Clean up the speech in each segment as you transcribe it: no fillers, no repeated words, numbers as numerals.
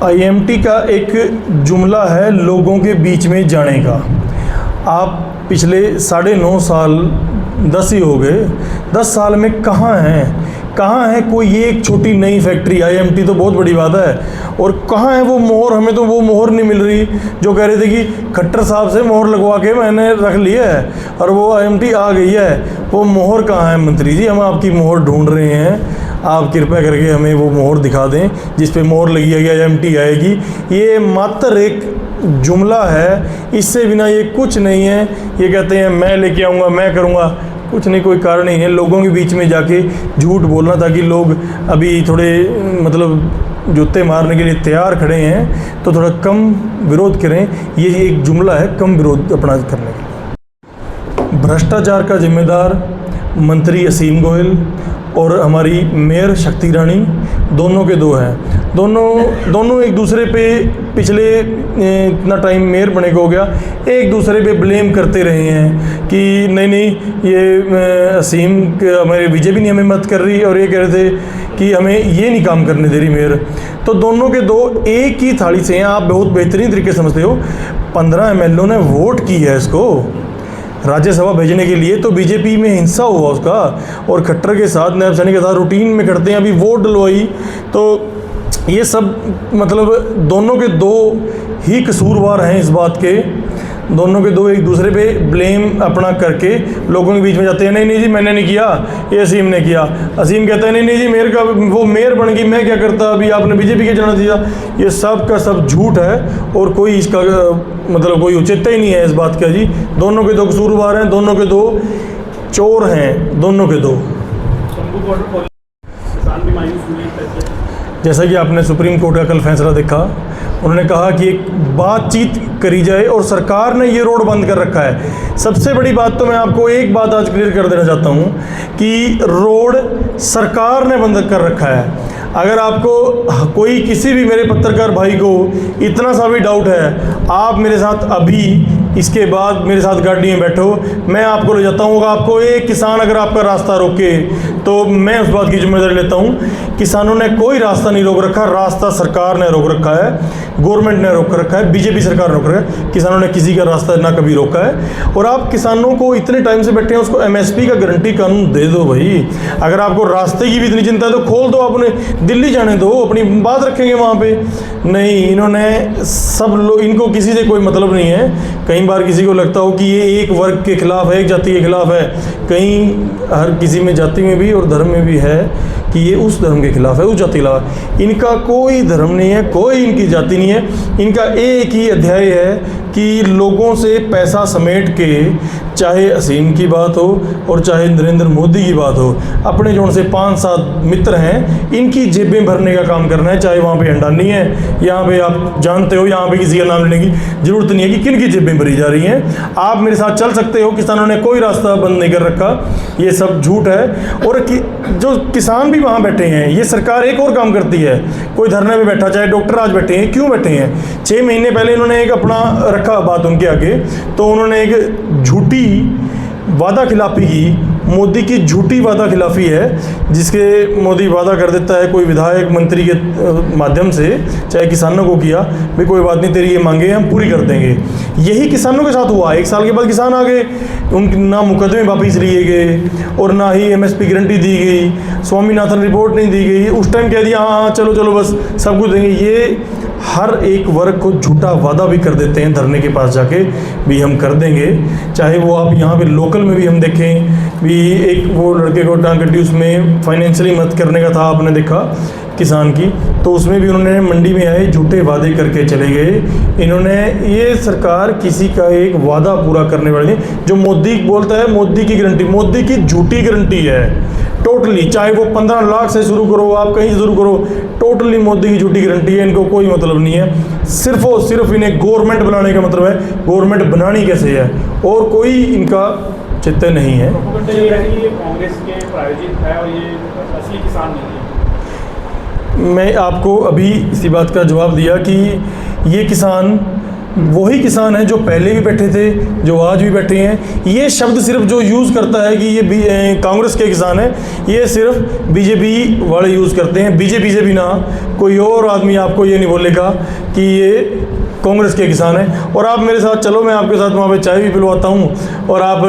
IMT का एक जुमला है लोगों के बीच में जाने का। आप पिछले 9.5 साल 10 ही हो गए, 10 साल में कहाँ है कोई ये एक छोटी नई फैक्ट्री। आईएमटी तो बहुत बड़ी बात है, और कहाँ है वो मोहर? हमें तो वो मोहर नहीं मिल रही जो कह रहे थे कि खट्टर साहब से मोहर लगवा के मैंने रख लिया है और वो आईएमटी आ गई है। वो मोहर कहाँ है मंत्री जी? हम आपकी मोहर ढूंढ रहे हैं, आप कृपया करके हमें वो मोहर दिखा दें जिस पे मोहर लगी है कि आईएमटी आएगी। ये मात्र एक जुमला है, इससे बिना ये कुछ नहीं है। ये कहते हैं मैं लेके आऊँगा, मैं करूँगा, कुछ नहीं, कोई कारण नहीं है। लोगों के बीच में जाके झूठ बोलना ताकि लोग अभी थोड़े मतलब जूते मारने के लिए तैयार खड़े हैं, तो थोड़ा कम विरोध करें। ये एक जुमला है कम विरोध अपना करने का। भ्रष्टाचार का जिम्मेदार मंत्री असीम गोयल और हमारी मेयर शक्ति रानी दोनों के दो हैं। दोनों एक दूसरे पे पिछले इतना टाइम मेयर बने को हो गया, एक दूसरे पे ब्लेम करते रहे हैं कि नहीं ये असीम हमारे बीजेपी नहीं हमें मत कर रही, और ये कह रहे थे कि हमें ये नहीं काम करने दे रही मेयर। तो दोनों के दो एक ही थाली से हैं। आप बहुत बेहतरीन तरीके से समझते हो। 15 MLA ने वोट की है इसको राज्यसभा भेजने के लिए, तो बीजेपी में हिंसा हुआ उसका, और खट्टर के साथ नैब सैनी के साथ रूटीन में करते हैं। अभी वोट डलवाई, तो ये सब मतलब दोनों के दो ही कसूरवार हैं इस बात के। दोनों के दो एक दूसरे पे ब्लेम अपना करके लोगों के बीच में जाते हैं। नहीं जी मैंने नहीं किया, ये असीम ने किया। असीम कहता है नहीं जी मेयर का वो मेयर बन गई, मैं क्या करता, अभी आपने बीजेपी के जाना दिया। ये सब का सब झूठ है, और कोई इसका मतलब कोई औचित्य ही नहीं है इस बात का जी। दोनों के दो कसूरवार हैं, दोनों के दो चोर हैं, दोनों के दो। जैसा कि आपने सुप्रीम कोर्ट का कल फैसला देखा, उन्होंने कहा कि एक बातचीत करी जाए, और सरकार ने ये रोड बंद कर रखा है। सबसे बड़ी बात तो मैं आपको एक बात आज क्लियर कर देना चाहता हूँ कि रोड सरकार ने बंद कर रखा है। अगर आपको कोई किसी भी मेरे पत्रकार भाई को इतना सा भी डाउट है, आप मेरे साथ अभी इसके बाद मेरे साथ गाड़ी में बैठो, मैं आपको ले जाता हूँ। आपको एक किसान अगर आपका रास्ता रोके तो मैं उस बात की जिम्मेदारी लेता हूँ। किसानों ने कोई रास्ता नहीं रोक रखा, रास्ता सरकार ने रोक रखा है, गवर्नमेंट ने रोक रखा है, बीजेपी सरकार ने रोक रखा है। किसानों ने किसी का रास्ता ना कभी रोका है। और आप किसानों को इतने टाइम से बैठे हैं, उसको एमएसपी का गारंटी कानून दे दो भाई। अगर आपको रास्ते की भी इतनी चिंता है तो खोल दो, अपने दिल्ली जाने दो, अपनी बात रखेंगे वहाँ पे। नहीं, इन्होंने सब लोग, इनको किसी से कोई मतलब नहीं है। कई बार किसी को लगता हो कि ये एक वर्ग के खिलाफ है, एक जाति के खिलाफ है। कहीं हर किसी में जाति में भी और धर्म में भी है कि ये उस धर्म के खिलाफ है, उस जाति के खिलाफ है। इनका कोई धर्म नहीं है, कोई इनकी जाति नहीं है। इनका एक ही अध्याय है कि लोगों से पैसा समेट के, चाहे असीम की बात हो और चाहे नरेंद्र मोदी की बात हो, अपने जो उनसे 5-7 मित्र हैं इनकी जेबें भरने का काम करना है। चाहे वहाँ पे अंडानी है, यहाँ पे आप जानते हो, यहाँ पे किसी का नाम लेने की जरूरत नहीं है कि किन की जेबें भरी जा रही हैं। आप मेरे साथ चल सकते हो, किसानों ने कोई रास्ता बंद नहीं कर रखा, ये सब झूठ है। और जो किसान भी वहाँ बैठे हैं, ये सरकार एक और काम करती है। कोई धरने में बैठा, चाहे डॉक्टर आज बैठे हैं, क्यों बैठे हैं? 6 महीने पहले इन्होंने एक अपना रखा बात उनके आगे, तो उन्होंने एक झूठी वादा खिलाफी की। मोदी की झूठी वादा खिलाफी है, जिसके मोदी वादा कर देता है कोई विधायक मंत्री के माध्यम से, चाहे किसानों को किया भाई कोई बात नहीं, तेरी ये मांगे हम पूरी कर देंगे। यही किसानों के साथ हुआ। 1 साल के बाद किसान आ गए, उनके ना मुकदमे वापिस लिए गए और ना ही एमएसपी गारंटी दी गई, स्वामीनाथन रिपोर्ट नहीं दी गई। उस टाइम कह दिया हाँ चलो बस सब कुछ देंगे। ये हर एक वर्ग को झूठा वादा भी कर देते हैं धरने के पास जाके भी हम कर देंगे। चाहे वो आप यहाँ पे लोकल में भी हम देखें भी, एक वो लड़के को टांग कटी, उसमें फाइनेंशियली मदद करने का था, आपने देखा किसान की, तो उसमें भी उन्होंने मंडी में आए झूठे वादे करके चले गए। इन्होंने, ये सरकार किसी का एक वादा पूरा करने वाली नहीं। जो मोदी बोलता है मोदी की गारंटी, मोदी की झूठी गारंटी है टोटली। चाहे वो 15 लाख से शुरू करो, आप कहीं से शुरू करो, टोटली मोदी की झूठी गारंटी है। इनको कोई मतलब नहीं है, सिर्फ और सिर्फ इन्हें गवर्नमेंट बनाने का मतलब है। गवर्नमेंट बनानी कैसे है, और कोई इनका चित्त नहीं है। कांग्रेस के प्रायोजित है और ये असली किसान नहीं है। मैं आपको अभी इसी बात का जवाब दिया कि ये किसान वही किसान हैं जो पहले भी बैठे थे, जो आज भी बैठे हैं। ये शब्द सिर्फ जो यूज़ करता है कि ये कांग्रेस के किसान हैं, ये सिर्फ बीजेपी वाले यूज़ करते हैं। बीजेपी से भी ना कोई और आदमी आपको ये नहीं बोलेगा कि ये कांग्रेस के किसान हैं। और आप मेरे साथ चलो, मैं आपके साथ वहाँ पे चाय भी पिलवाता हूँ और आप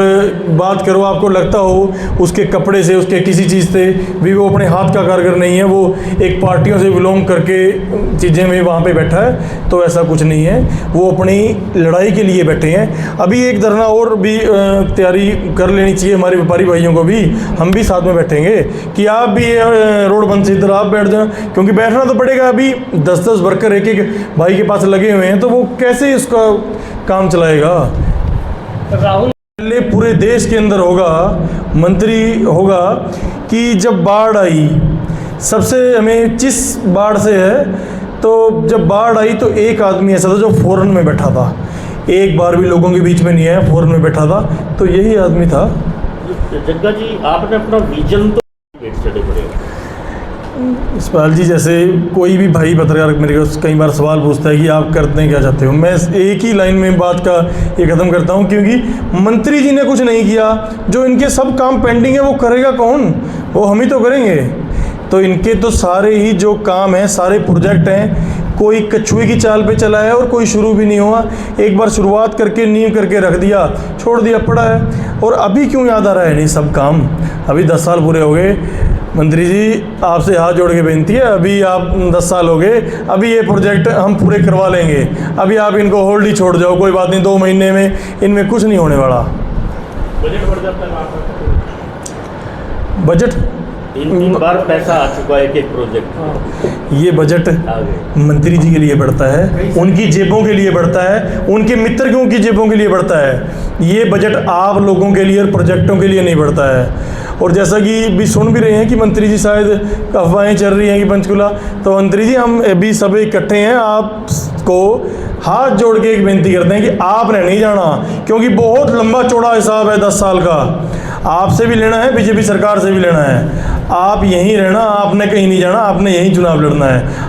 बात करो। आपको लगता हो उसके कपड़े से, उसके किसी चीज़ से भी वो अपने हाथ का कारीगर नहीं है, वो एक पार्टियों से बिलोंग करके चीज़ें में वहाँ पे बैठा है, तो ऐसा कुछ नहीं है। वो अपनी लड़ाई के लिए बैठे हैं। अभी एक धरना और भी तैयारी कर लेनी चाहिए हमारे व्यापारी भाइयों को भी। हम भी साथ में बैठेंगे कि आप भी रोड बंद से इधर आप बैठ जाओ, क्योंकि बैठना तो पड़ेगा। अभी 10-10 वर्कर एक एक भाई के पास लगे हुए हैं, तो वो कैसे इसका काम चलाएगा। राहुल पूरे देश के अंदर होगा, मंत्री होगा कि जब बाढ़ आई, सबसे हमें जिस बाढ़ से है, तो जब बाढ़ आई तो एक आदमी ऐसा था जो फॉरेन में बैठा था, एक बार भी लोगों के बीच में नहीं आया, फॉरेन में बैठा था, तो यही आदमी था। जग्गा जी, आपने अपना विजन तो चढ़े पड़े। इस्पाल जी, जैसे कोई भी भाई पत्रकार मेरे को कई बार सवाल पूछता है कि आप करते हैं क्या चाहते हो, मैं एक ही लाइन में बात का ये ख़त्म करता हूँ, क्योंकि मंत्री जी ने कुछ नहीं किया। जो इनके सब काम पेंडिंग है वो करेगा कौन? वो हम ही तो करेंगे। तो इनके तो सारे ही जो काम हैं, सारे प्रोजेक्ट हैं, कोई कछुए की चाल पे चला है और कोई शुरू भी नहीं हुआ। एक बार शुरुआत करके नींव करके रख दिया, छोड़ दिया, पड़ा है। और अभी क्यों याद आ रहा है नहीं सब काम? अभी 10 साल पूरे हो गए। मंत्री जी, आपसे हाथ जोड़ के बेनती है, अभी आप 10 साल हो गए, अभी ये प्रोजेक्ट हम पूरे करवा लेंगे। अभी आप इनको होल्ड ही छोड़ जाओ, कोई बात नहीं, 2 महीने में इनमें कुछ नहीं होने वाला। बजट बढ़ जाता है बजट 3 बार पैसा आ चुका है एक प्रोजेक्ट। ये बजट मंत्री जी के लिए बढ़ता है, उनकी जेबों के लिए बढ़ता है, उनके मित्रों की जेबों के लिए बढ़ता है। ये बजट आप लोगों के लिए और प्रोजेक्टों के लिए नहीं बढ़ता है। और जैसा कि भी सुन भी रहे हैं कि मंत्री जी शायद अफवाहें चल रही हैं कि पंचकुला, तो मंत्री जी हम अभी सब इकट्ठे हैं, आपको हाथ जोड़ के एक बेनती करते हैं कि आपने नहीं जाना, क्योंकि बहुत लंबा चौड़ा हिसाब है 10 साल का। आपसे भी लेना है, बीजेपी सरकार से भी लेना है। आप यहीं रहना, आपने कहीं नहीं जाना, आपने यहीं चुनाव लड़ना है।